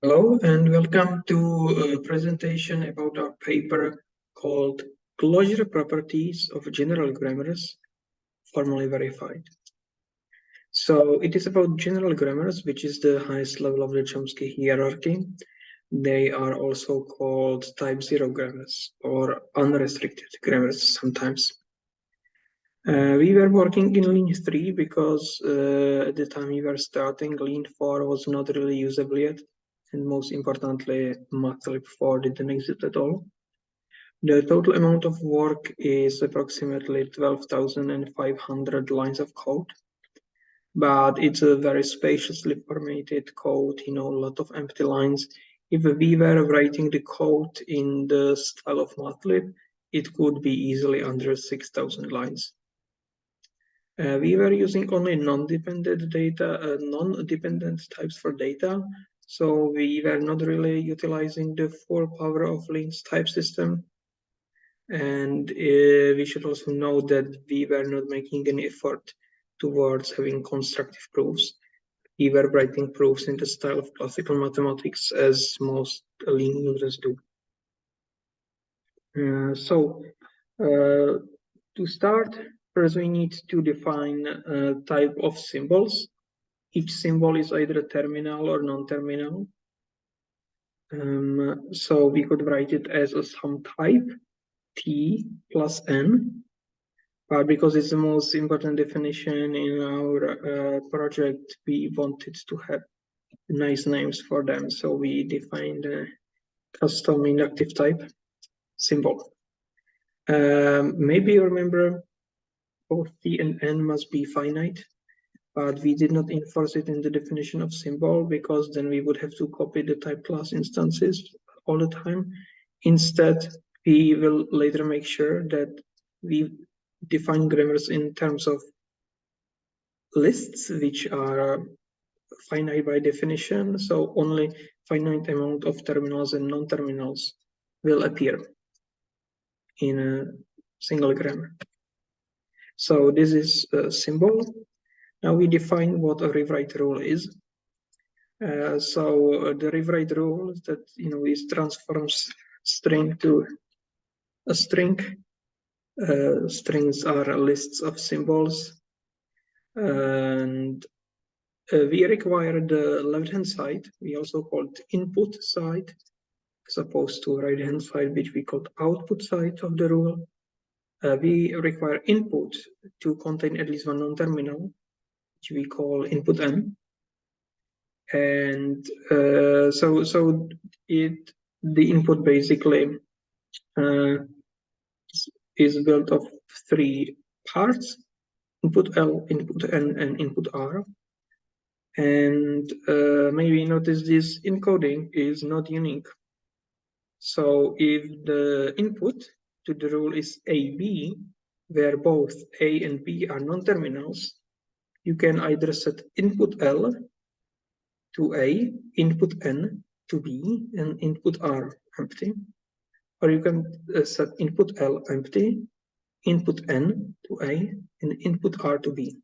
Hello and welcome to a presentation about our paper called Closure Properties of General Grammars, Formally Verified. So it is about general grammars, which is the highest level of the Chomsky hierarchy. They are also called type 0 grammars or unrestricted grammars sometimes. We were working in Lean 3 because at the time we were starting, Lean 4 was not really usable yet. And most importantly, Mathlib 4 didn't exist at all. The total amount of work is approximately 12,500 lines of code, but it's a very spaciously formatted code, a lot of empty lines. If we were writing the code in the style of Mathlib, it could be easily under 6,000 lines. We were using only non-dependent types for data. So we were not really utilizing the full power of Lean's type system. And we should also know that we were not making any effort towards having constructive proofs. We were writing proofs in the style of classical mathematics, as most Lean users do. To start, first we need to define a type of symbols. Each symbol is either a terminal or non-terminal. So we could write it as a sum type, T plus N, but because it's the most important definition in our project, we wanted to have nice names for them. So we defined a custom inductive type symbol. Maybe you remember both T and N must be finite, but we did not enforce it in the definition of symbol because then we would have to copy the type class instances all the time. Instead, we will later make sure that we define grammars in terms of lists, which are finite by definition. So only finite amount of terminals and non-terminals will appear in a single grammar. So this is a symbol. Now we define what a rewrite rule is. So the rewrite rule that is transforms string to a string. Strings are lists of symbols, and we require the left-hand side. We also call it input side, as opposed to right-hand side, which we call output side of the rule. We require input to contain at least one non-terminal, which we call input n. And the input basically is built of three parts: input L, input N, and input R. And maybe notice this encoding is not unique. So if the input to the rule is AB, where both A and B are non-terminals, you can either set input L to A, input N to B, and input R empty. Or you can set input L empty, input N to A, and input R to B.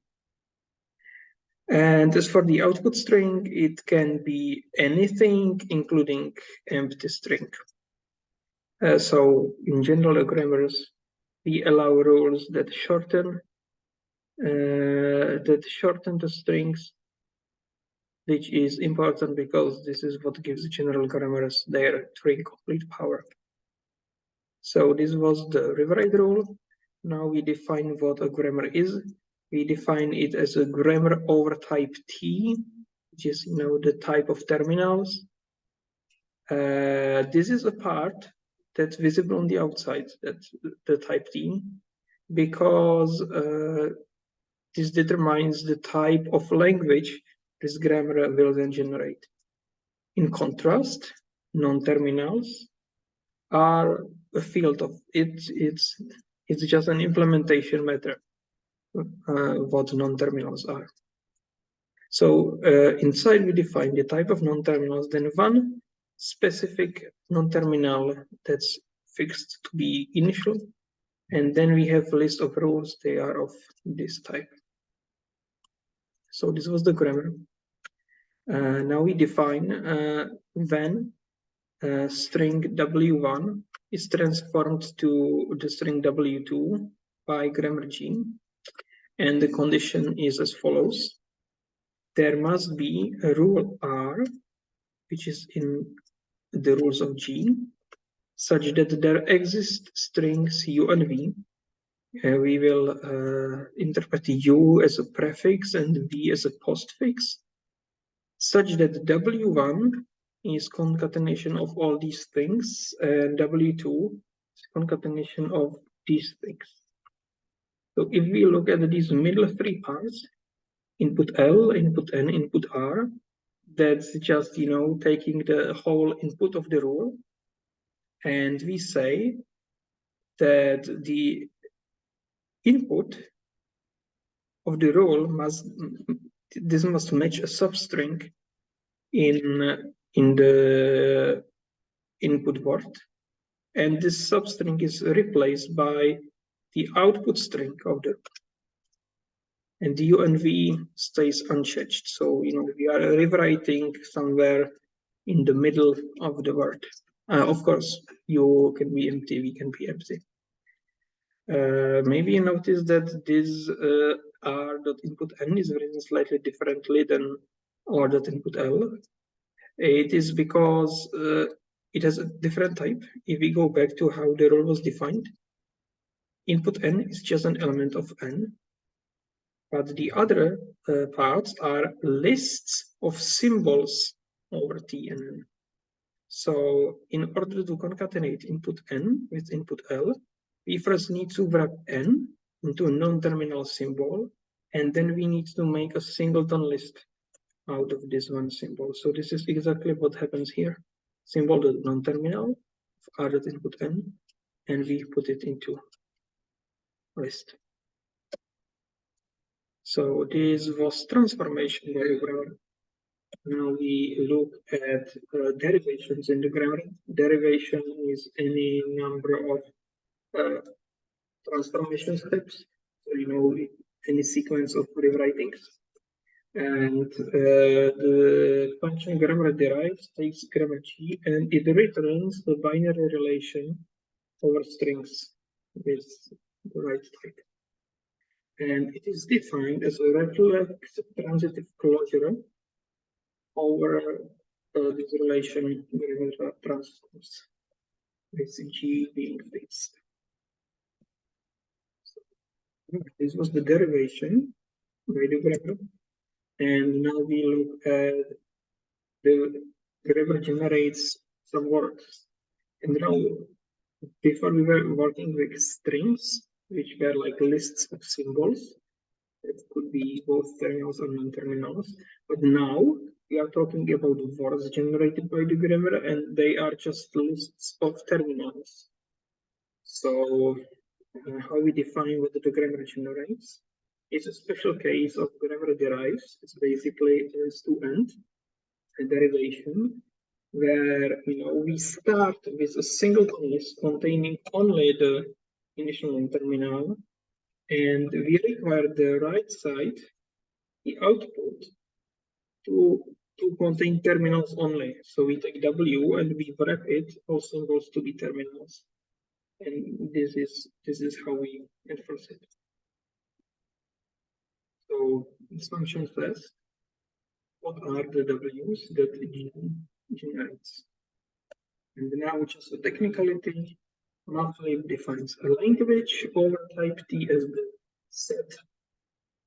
And as for the output string, it can be anything, including empty string. So in general grammars, we allow rules that shorten the strings, which is important because this is what gives general grammars their Turing complete power. So this was the rewrite rule. Now we define what a grammar is. We define it as a grammar over type T, which is the type of terminals. This is a part that's visible on the outside, that's the type T, because this determines the type of language this grammar will then generate. In contrast, non-terminals are a field of it's just an implementation matter what non-terminals are. So inside we define the type of non-terminals, then one specific non-terminal that's fixed to be initial, and then we have a list of rules. They are of this type. So this was the grammar. Now we define when string w1 is transformed to the string w2 by grammar G, and the condition is as follows. There must be a rule R, which is in the rules of G, such that there exist strings U and V. We will interpret U as a prefix and V as a postfix, such that W1 is concatenation of all these things, and W2 is concatenation of these things. So if we look at these middle three parts, input L, input N, input R, that's just, you know, taking the whole input of the rule, and we say that the input of the rule must match a substring in the input word, and this substring is replaced by the output string of the rule. And the U and V stays unchanged. So, you know, we are rewriting somewhere in the middle of the word. Of course, U can be empty, V can be empty. Maybe you notice that this r.input n is written slightly differently than r.input l. It is because it has a different type. If we go back to how the rule was defined, input n is just an element of n, but the other parts are lists of symbols over t and n. So in order to concatenate input n with input l, we first need to wrap n into a non-terminal symbol, and then we need to make a singleton list out of this one symbol. So this is exactly what happens here. Symbol the non-terminal of r.input n, and we put it into list. So this was transformation by grammar. Now we look at derivations in the grammar. Derivation is any number of transformation steps. So, you know, any sequence of rewritings. And the function grammar derives takes grammar G and it returns the binary relation over strings with the right type. And it is defined as a reflex transitive closure over this relation grammar transforms, with G being fixed. So, this was the derivation by the grammar. And now we look at the grammar generates some words. And now, before we were working with strings, which were like lists of symbols. It could be both terminals and non-terminals. But now we are talking about words generated by the grammar, and they are just lists of terminals. So how we define what the grammar generates is a special case of grammar derives. It's basically ends-to-end a derivation where, you know, we start with a single list containing only the initial and terminal, and we require the right side, the output, to contain terminals only. So we take W and we wrap it, all symbols to be terminals. And this is how we enforce it. So this function says, what are the W's that it generates? And now, just a technicality, Mathlib defines a language over type T as the set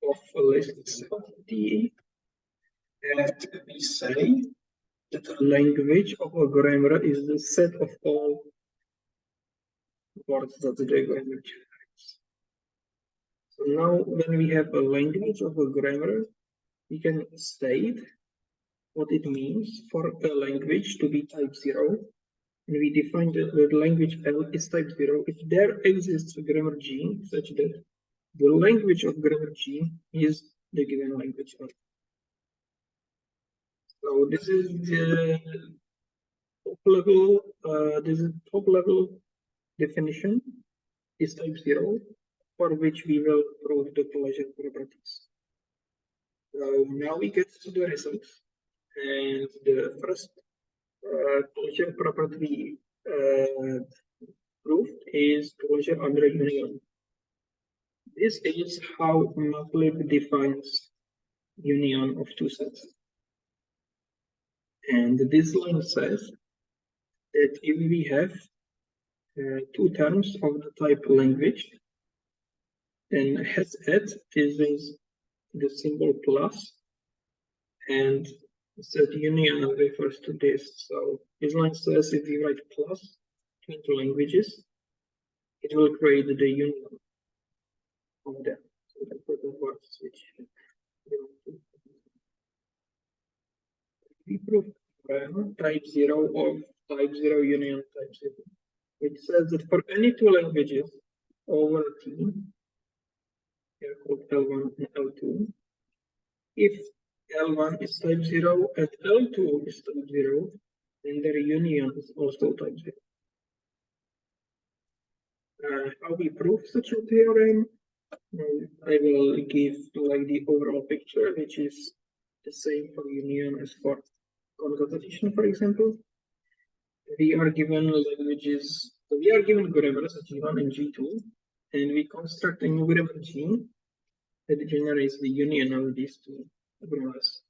of lists of T. And we say that the language of a grammar is the set of all words that the grammar generates. So now, when we have a language of a grammar, we can state what it means for a language to be type 0. And we define that the language L is type 0 if there exists a grammar G such that the language of grammar G is the given language L. So this is the top level definition is type 0, for which we will prove the closure properties. So now we get to the results, And the first closure property proof is closure under union. This is how MATLAB defines union of two sets. And this line says that if we have two terms of the type language, then has at this is the symbol plus, and set union refers to this. So this line says if we write plus between two languages, it will create the union of them. So that's what the words which we prove type 0 of type 0 union type 0, which says that for any two languages over T, here called L1 and L2, if L1 is type 0 and L2 is type 0, then their union is also type 0. How we prove such a theorem? I will give like the overall picture, which is the same for union as for concatenation, for example. We are given languages, we are given grammars G1 and G2, and we construct a new grammar G that generates the union of these two grammars.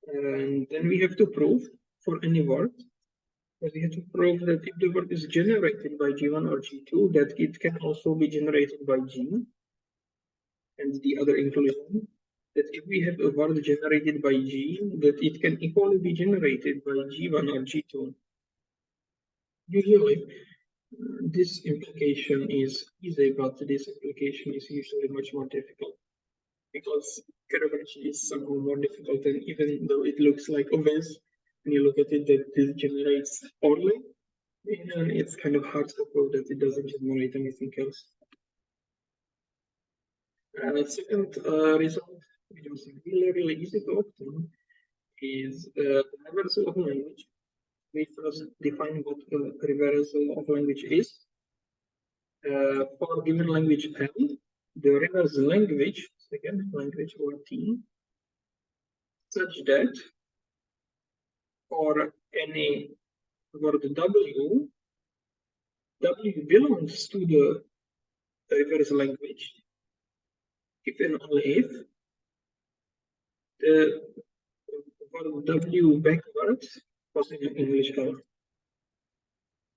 And then we have to prove for any word, we have to prove that if the word is generated by G1 or G2, that it can also be generated by G. And the other inclusion, that if we have a word generated by G, that it can equally be generated by G1 or G2. Usually, this implication is easy, but this implication is usually much more difficult because grammar G is somehow more difficult, and even though it looks like obvious when you look at it that this generates only, and it's kind of hard to prove that it doesn't generate anything else. The second result, which was really easy to obtain, is the reversal of language. We first define what a reversal of language is. For given language L, the reverse language, second language or T, such that for any word W, W belongs to the reverse language if and only if the word W backwards was in English L.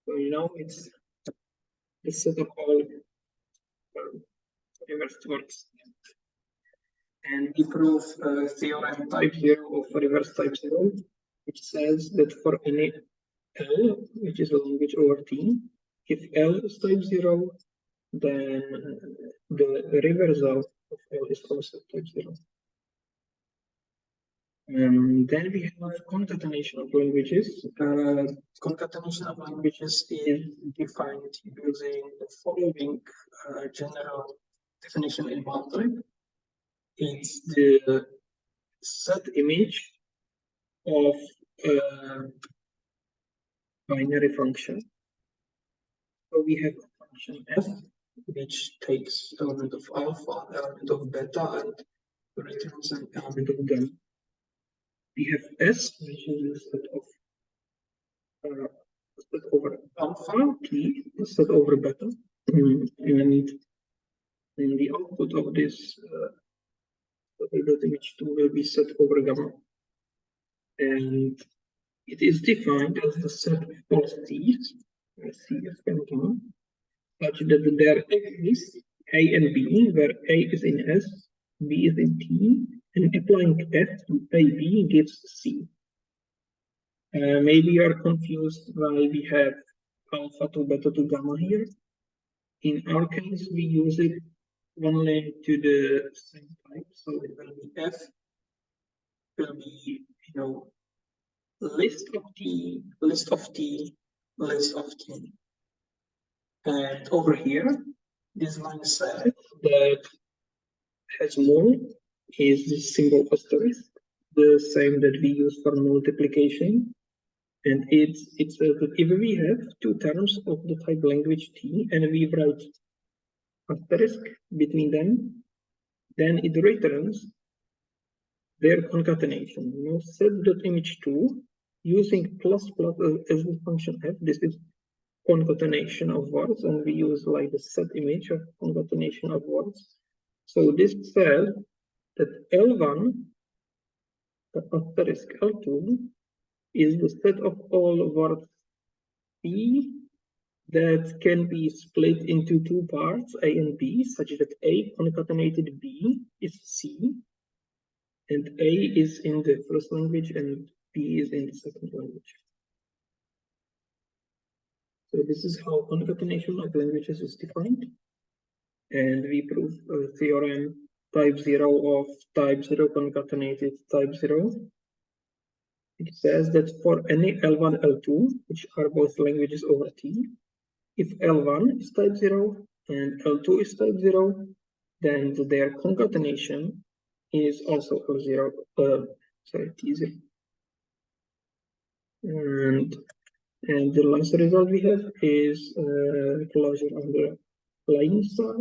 So now it's the set of all reverse words. And we prove theorem type 0 of reverse type 0, which says that for any L, which is a language over T, if L is type 0, then the reversal of L is also type 0. Then we have concatenation of languages. Concatenation of languages is defined using the following general definition in MATLAB. It's the set image of a binary function. So we have a function f, which takes element of alpha, element of beta, and returns an element of gamma. We have S, which is a set over alpha, T, a set over beta, and the output of this image 2 will be set over gamma. And it is defined as the set of false T's, CF and gamma, such that there exists A and B, where A is in S, B is in T, and applying F to AB gives C. Maybe you are confused why we have alpha to beta to gamma here. In our case, we use it only to the same type, so it will be F, will be, list of T, list of T, list of T. And over here, this line says that has more is the symbol asterisk, the same that we use for multiplication. And it says that if we have two terms of the type language T and we write asterisk between them, then it returns their concatenation. Set.image2 using plus as the function f. This is concatenation of words, and we use like the set image of concatenation of words. So this says that L1, the asterisk L2, is the set of all words P that can be split into two parts, A and B, such that A concatenated B is C, and A is in the first language and B is in the second language. So this is how concatenation of languages is defined. And we prove a theorem type 0 of type 0 concatenated type 0. It says that for any L1, L2, which are both languages over T, if L1 is type 0 and L2 is type 0, then their concatenation is also L0, T0. And the last result we have is closure under Klein star.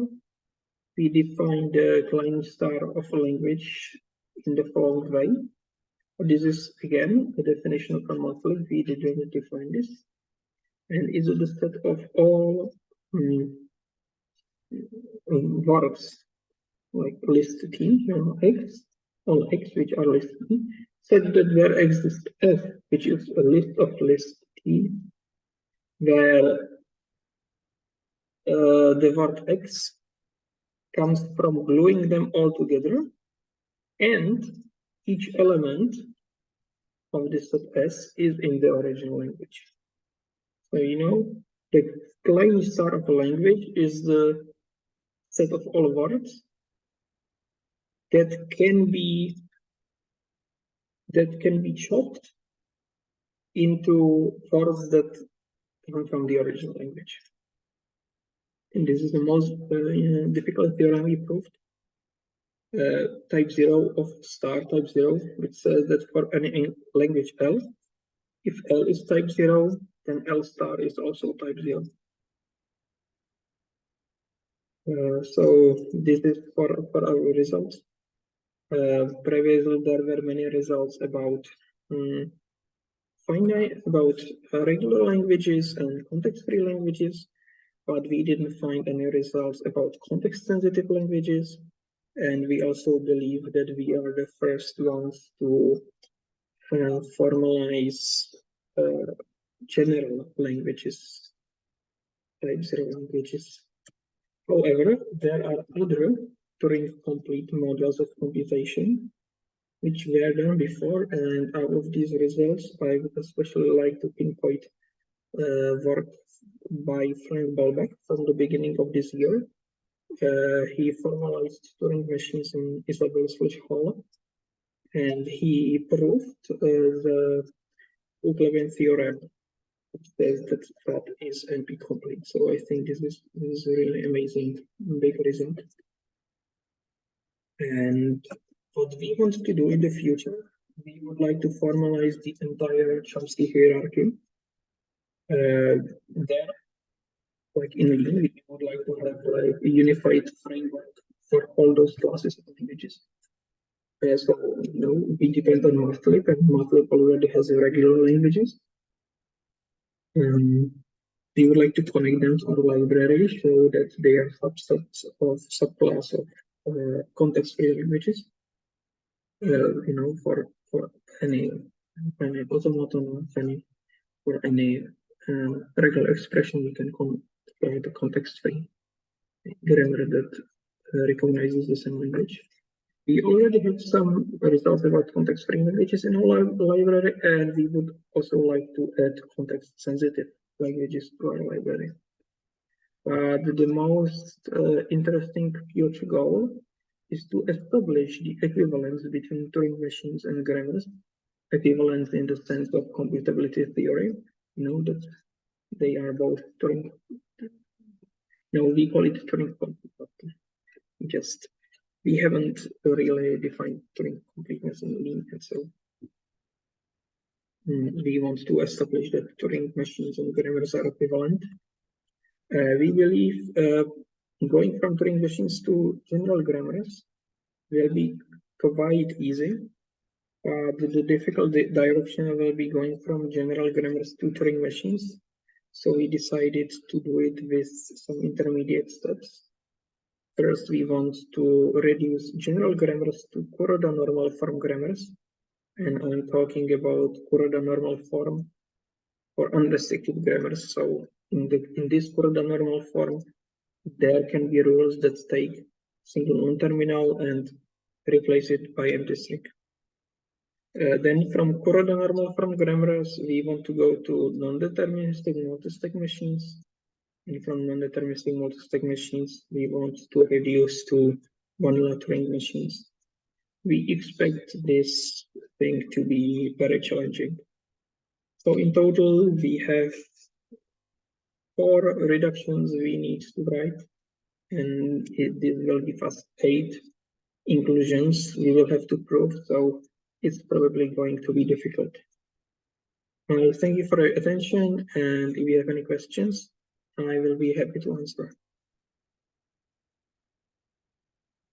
We define the Klein star of a language in the following way. This is again a definition from Matplotlib. We didn't define this, and is the set of all verbs like list T on X, which are list T, said that there exists F, which is a list of list T, where the verb X comes from gluing them all together, and each element of this set S is in the original language. So the Klein star of a language is the set of all words that can be chopped into words that come from the original language. And this is the most difficult theorem we proved. Type 0 of star type 0, which says that for any language L, if L is type 0, then L star is also type 0. So this is for our results. Previously, there were many results about regular languages and context-free languages, but we didn't find any results about context-sensitive languages. And we also believe that we are the first ones to formalize general languages, type 0 languages. However, there are other Turing-complete models of computation which were done before, and out of these results, I would especially like to pinpoint work by Frank Balbach from the beginning of this year. He formalized Turing machines in Isabelle Sledge Hall, and he proved the Euclidean theorem, which says that is NP complete. So I think this is a really amazing big result. And what we want to do in the future, we would like to formalize the entire Chomsky hierarchy. There, like in Lean, we would like to have like a unified framework for all those classes of languages. So we depend on Matplotlib, and Matplotlib already has regular languages. We would like to connect them to our library so that they are subsets of subclass of context-free languages. For any automaton, for any regular expression, we can create a context-free grammar that recognizes the same language. We already have some results about context-free languages in our library, and we would also like to add context-sensitive languages to our library. The most interesting future goal is to establish the equivalence between Turing machines and grammars. Equivalence in the sense of computability theory, that they are both Turing. We call it Turing complete, but just we haven't really defined Turing completeness in Lean, and so we want to establish that Turing machines and grammars are equivalent. We believe going from Turing machines to general grammars will be quite easy The difficult direction will be going from general grammars to Turing machines. So we decided to do it with some intermediate steps. First, we want to reduce general grammars to Kuroda normal form grammars. And I'm talking about Kuroda normal form for unrestricted grammars. So in this Kuroda normal form, there can be rules that take single non-terminal and replace it by empty string. Then from Kuroda normal form grammars, we want to go to non-deterministic multi-stack machines. And from non-deterministic multi-stack machines, we want to reduce to vanilla Turing machines. We expect this thing to be very challenging. So in total, we have 4 reductions we need to write, and this will give us 8 inclusions we will have to prove, so it's probably going to be difficult. Thank you for your attention, and if you have any questions, I will be happy to answer.